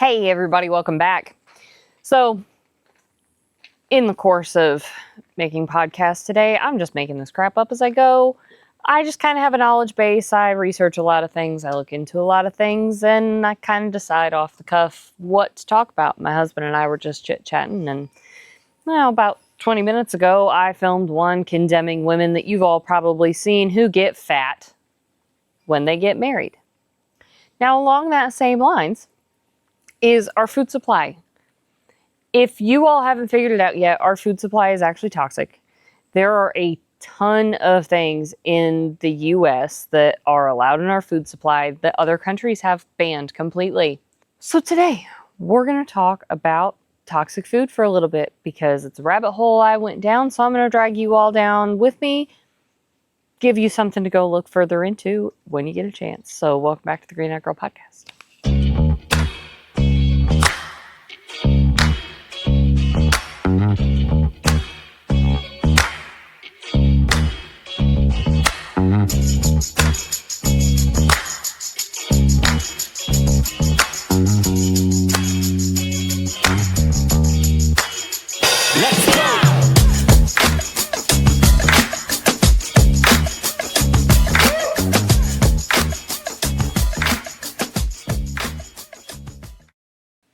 Hey everybody, welcome back. So, in the course of making podcasts today, I'm just making this crap up as I go. I just kind of have a knowledge base. I research a lot of things. I look into a lot of things, and I kind of decide off the cuff what to talk about. My husband and I were just chit-chatting, and about 20 minutes ago, I filmed one condemning women that you've all probably seen who get fat when they get married. Now, along that same lines is our food supply. If you all haven't figured it out yet, our food supply is actually toxic. There are a ton of things in the US that are allowed in our food supply that other countries have banned completely. So today, we're going to talk about toxic food for a little bit because it's a rabbit hole I went down, so I'm going to drag you all down with me, give you something to go look further into when you get a chance. So welcome back to the Green Eyed Girl Podcast.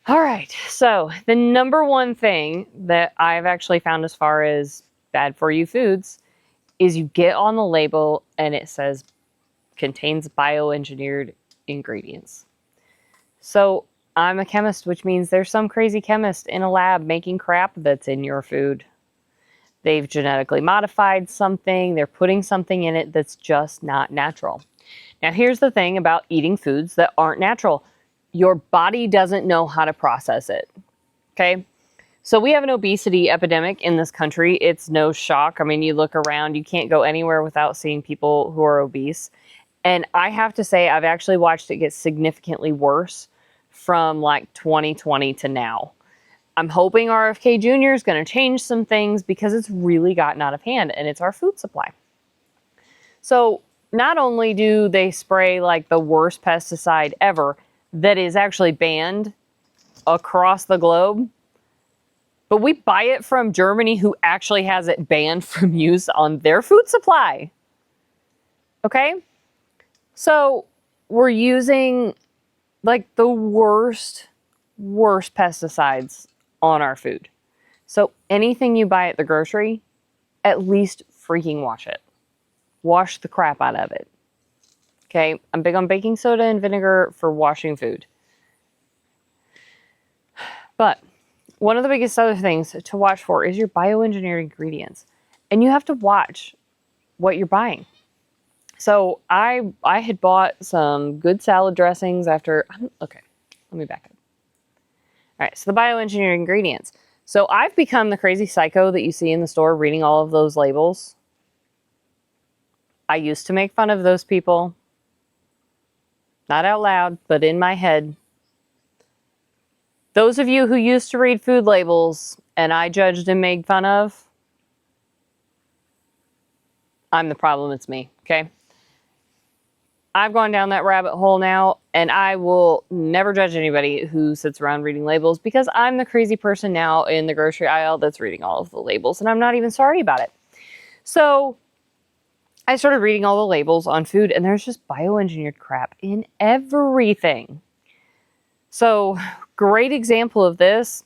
All right, so the number one thing that I've actually found as far as bad for you foods is you get on the label and it says contains bioengineered ingredients. So I'm a chemist, which means there's some crazy chemist in a lab making crap that's in your food. They've genetically modified something, they're putting something in it that's just not natural. Now here's the thing about eating foods that aren't natural. Your body doesn't know how to process it, okay? So we have an obesity epidemic in this country. It's no shock. I mean, you look around, you can't go anywhere without seeing people who are obese. And I have to say, I've actually watched it get significantly worse from like 2020 to now. I'm hoping RFK Jr. is going to change some things because it's really gotten out of hand, and it's our food supply. So not only do they spray like the worst pesticide ever, that is actually banned across the globe, but we buy it from Germany, who actually has it banned from use on their food supply. Okay? So we're using like the worst pesticides on our food. So anything you buy at the grocery, at least freaking wash it. Wash the crap out of it. Okay, I'm big on baking soda and vinegar for washing food. But one of the biggest other things to watch for is your bioengineered ingredients. And you have to watch what you're buying. So I had bought some good salad dressings after... Okay, let me back up. All right, so the bioengineered ingredients. So I've become the crazy psycho that you see in the store reading all of those labels. I used to make fun of those people. Not out loud, but in my head. Those of you who used to read food labels and I judged and made fun of, I'm the problem, it's me, okay? I've gone down that rabbit hole now, and I will never judge anybody who sits around reading labels because I'm the crazy person now in the grocery aisle that's reading all of the labels, and I'm not even sorry about it. So I started reading all the labels on food, and there's just bioengineered crap in everything. So, great example of this.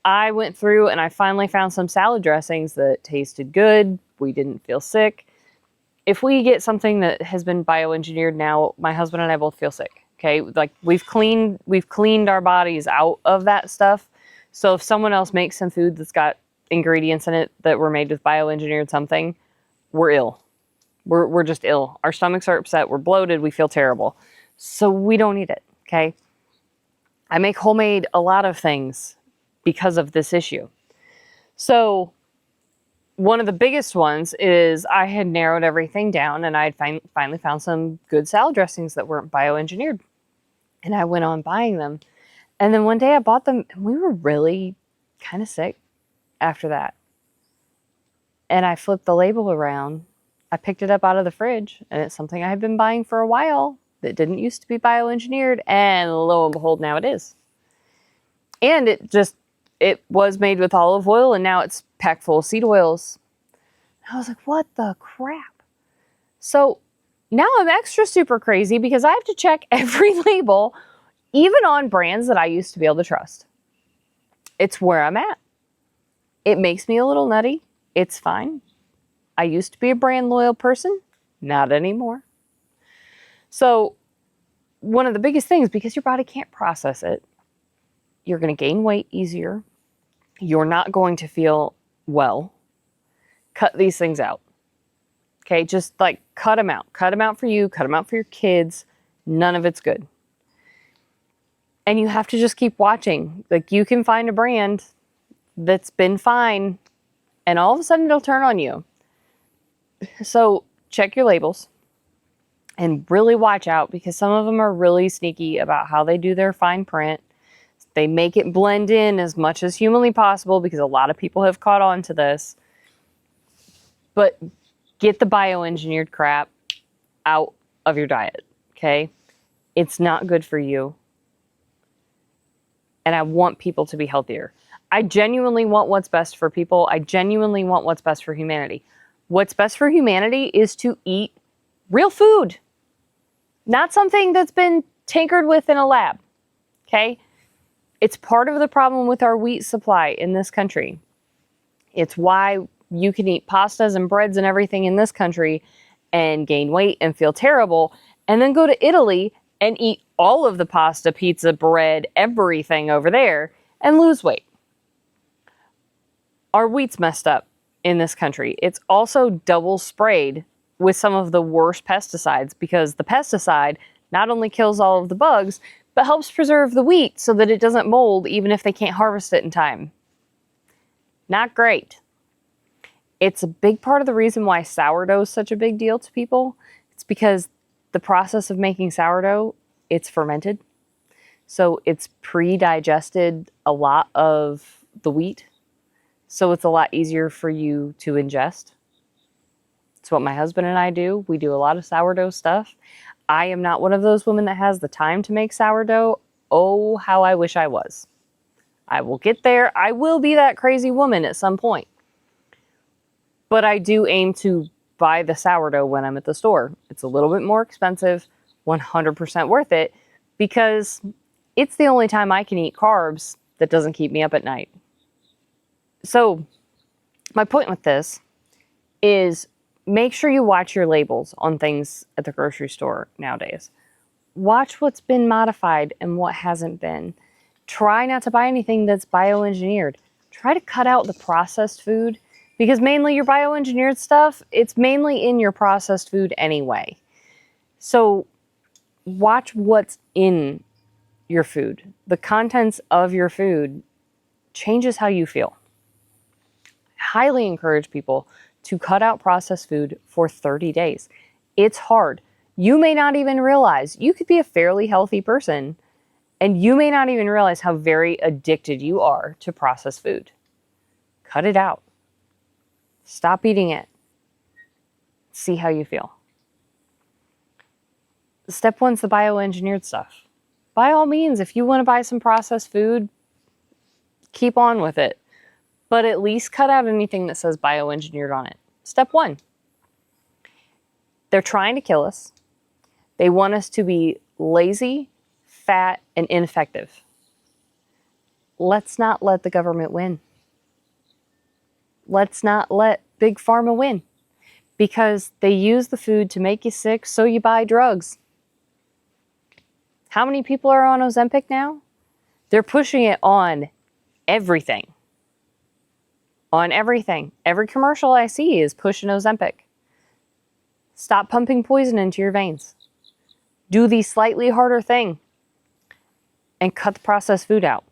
I went through and I finally found some salad dressings that tasted good. We didn't feel sick. If we get something that has been bioengineered now, my husband and I both feel sick. Okay, like we've cleaned our bodies out of that stuff. So if someone else makes some food that's got ingredients in it that were made with bioengineered something, we're ill. We're just ill. Our stomachs are upset. We're bloated. We feel terrible. So we don't eat it, okay? I make homemade a lot of things because of this issue. So one of the biggest ones is I had narrowed everything down, and I had finally found some good salad dressings that weren't bioengineered. And I went on buying them. And then one day I bought them, and we were really kind of sick after that. And I flipped the label around. I picked it up out of the fridge, and it's something I had been buying for a while that didn't used to be bioengineered, and lo and behold, now it is. And it was made with olive oil, and now it's packed full of seed oils. I was like, what the crap? So now I'm extra super crazy because I have to check every label, even on brands that I used to be able to trust. It's where I'm at. It makes me a little nutty. It's fine. I used to be a brand loyal person, not anymore. So one of the biggest things, because your body can't process it, you're going to gain weight easier. You're not going to feel well. Cut these things out. Okay, just like cut them out. Cut them out for you, cut them out for your kids. None of it's good. And you have to just keep watching. Like, you can find a brand that's been fine, and all of a sudden it'll turn on you. So check your labels and really watch out, because some of them are really sneaky about how they do their fine print. They make it blend in as much as humanly possible, because a lot of people have caught on to this. But get the bioengineered crap out of your diet, okay? It's not good for you. And I want people to be healthier. I genuinely want what's best for people. I genuinely want what's best for humanity. What's best for humanity is to eat real food, not something that's been tinkered with in a lab, okay? It's part of the problem with our wheat supply in this country. It's why you can eat pastas and breads and everything in this country and gain weight and feel terrible, and then go to Italy and eat all of the pasta, pizza, bread, everything over there and lose weight. Our wheat's messed up in this country. It's also double sprayed with some of the worst pesticides, because the pesticide not only kills all of the bugs, but helps preserve the wheat so that it doesn't mold even if they can't harvest it in time. Not great. It's a big part of the reason why sourdough is such a big deal to people. It's because the process of making sourdough, it's fermented. So it's pre-digested a lot of the wheat. So it's a lot easier for you to ingest. It's what my husband and I do. We do a lot of sourdough stuff. I am not one of those women that has the time to make sourdough. Oh, how I wish I was. I will get there. I will be that crazy woman at some point. But I do aim to buy the sourdough when I'm at the store. It's a little bit more expensive, 100% worth it, because it's the only time I can eat carbs that doesn't keep me up at night. So my point with this is, make sure you watch your labels on things at the grocery store nowadays. Watch what's been modified and what hasn't been. Try not to buy anything that's bioengineered. Try to cut out the processed food, because mainly your bioengineered stuff, it's mainly in your processed food anyway. So watch what's in your food. The contents of your food changes how you feel. I highly encourage people to cut out processed food for 30 days. It's hard. You may not even realize, you could be a fairly healthy person, and you may not even realize how very addicted you are to processed food. Cut it out. Stop eating it. See how you feel. Step one's the bioengineered stuff. By all means, if you want to buy some processed food, keep on with it. But at least cut out anything that says bioengineered on it. Step one. They're trying to kill us. They want us to be lazy, fat, and ineffective. Let's not let the government win. Let's not let Big Pharma win, because they use the food to make you sick, so you buy drugs. How many people are on Ozempic now? They're pushing it on everything. On everything. Every commercial I see is pushing Ozempic. Stop pumping poison into your veins. Do the slightly harder thing and cut the processed food out.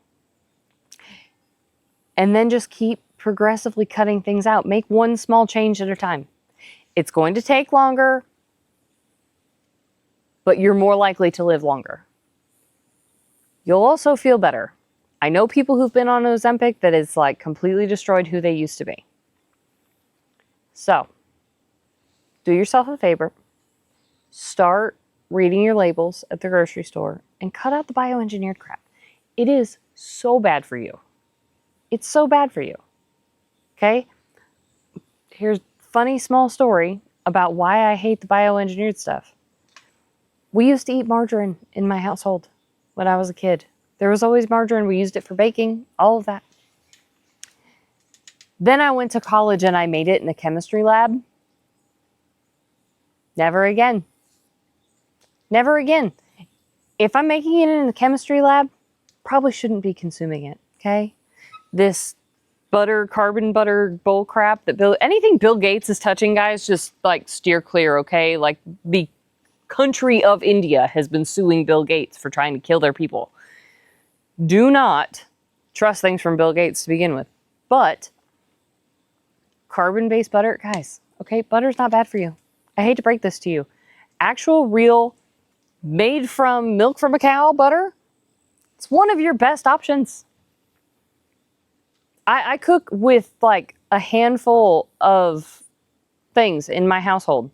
And then just keep progressively cutting things out. Make one small change at a time. It's going to take longer, but you're more likely to live longer. You'll also feel better. I know people who've been on Ozempic that it's like completely destroyed who they used to be. So, do yourself a favor. Start reading your labels at the grocery store and cut out the bioengineered crap. It is so bad for you. It's so bad for you. Okay? Here's a funny small story about why I hate the bioengineered stuff. We used to eat margarine in my household when I was a kid. There was always margarine. We used it for baking, all of that. Then I went to college and I made it in the chemistry lab. Never again. Never again. If I'm making it in the chemistry lab, probably shouldn't be consuming it, okay? This carbon butter bull crap that anything Bill Gates is touching, guys, just like steer clear, okay? Like the country of India has been suing Bill Gates for trying to kill their people. Do not trust things from Bill Gates to begin with. But carbon-based butter, guys, okay, butter's not bad for you. I hate to break this to you. Actual, real, made from milk from a cow butter, it's one of your best options. I cook with like a handful of things in my household.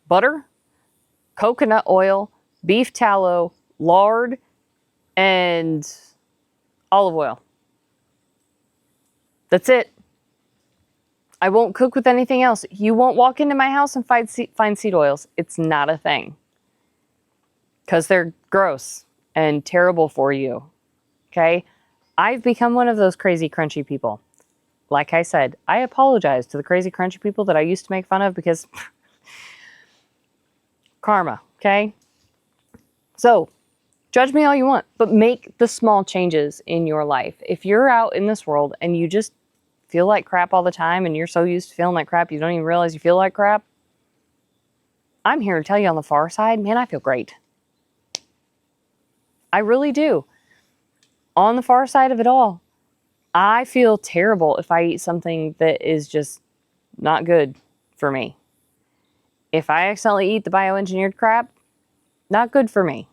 Butter, coconut oil, beef tallow, lard, and olive oil. That's it. I won't cook with anything else. You won't walk into my house and find seed oils. It's not a thing. Because they're gross and terrible for you. Okay? I've become one of those crazy crunchy people. Like I said, I apologize to the crazy crunchy people that I used to make fun of because karma, okay? So, judge me all you want, but make the small changes in your life. If you're out in this world and you just feel like crap all the time and you're so used to feeling like crap you don't even realize you feel like crap, I'm here to tell you on the far side, man, I feel great. I really do. On the far side of it all, I feel terrible if I eat something that is just not good for me. If I accidentally eat the bioengineered crap, not good for me.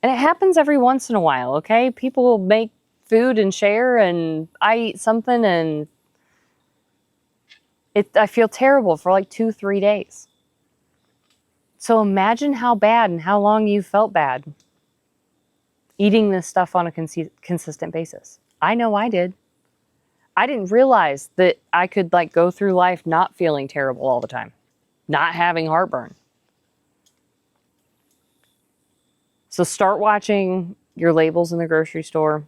And it happens every once in a while, okay? People will make food and share, and I eat something and I feel terrible for like 2-3 days. So imagine how bad and how long you felt bad eating this stuff on a consistent basis. I know I did. I didn't realize that I could like go through life not feeling terrible all the time, not having heartburn. So start watching your labels in the grocery store.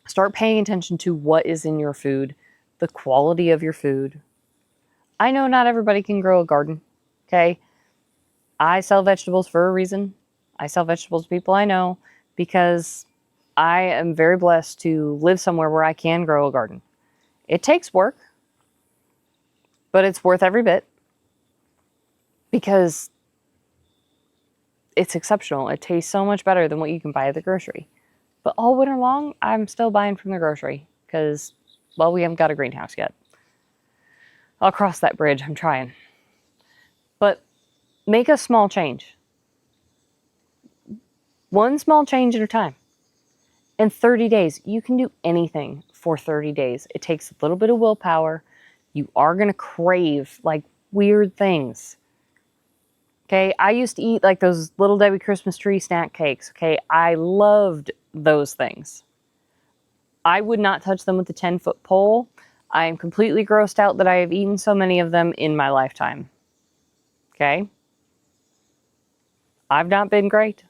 Start paying attention to what is in your food, the quality of your food. I know not everybody can grow a garden, okay? I sell vegetables for a reason. I sell vegetables to people I know because I am very blessed to live somewhere where I can grow a garden. It takes work, but it's worth every bit because it's exceptional. It tastes so much better than what you can buy at the grocery. But all winter long, I'm still buying from the grocery because, well, we haven't got a greenhouse yet. I'll cross that bridge. I'm trying. But make a small change. One small change at a time. In 30 days, you can do anything for 30 days. It takes a little bit of willpower. You are going to crave like weird things. Okay, I used to eat like those Little Debbie Christmas tree snack cakes. Okay, I loved those things. I would not touch them with a 10-foot pole. I am completely grossed out that I have eaten so many of them in my lifetime. Okay? I've not been great.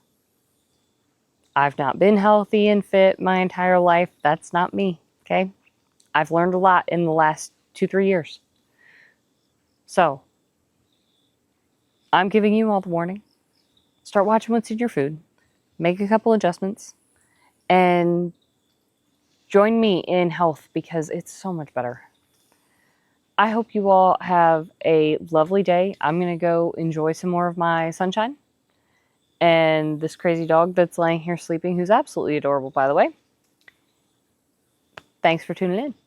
I've not been healthy and fit my entire life. That's not me. Okay? I've learned a lot in the last 2-3 years. So, I'm giving you all the warning. Start watching what's in your food. Make a couple adjustments. And join me in health because it's so much better. I hope you all have a lovely day. I'm going to go enjoy some more of my sunshine. And this crazy dog that's laying here sleeping, who's absolutely adorable, by the way. Thanks for tuning in.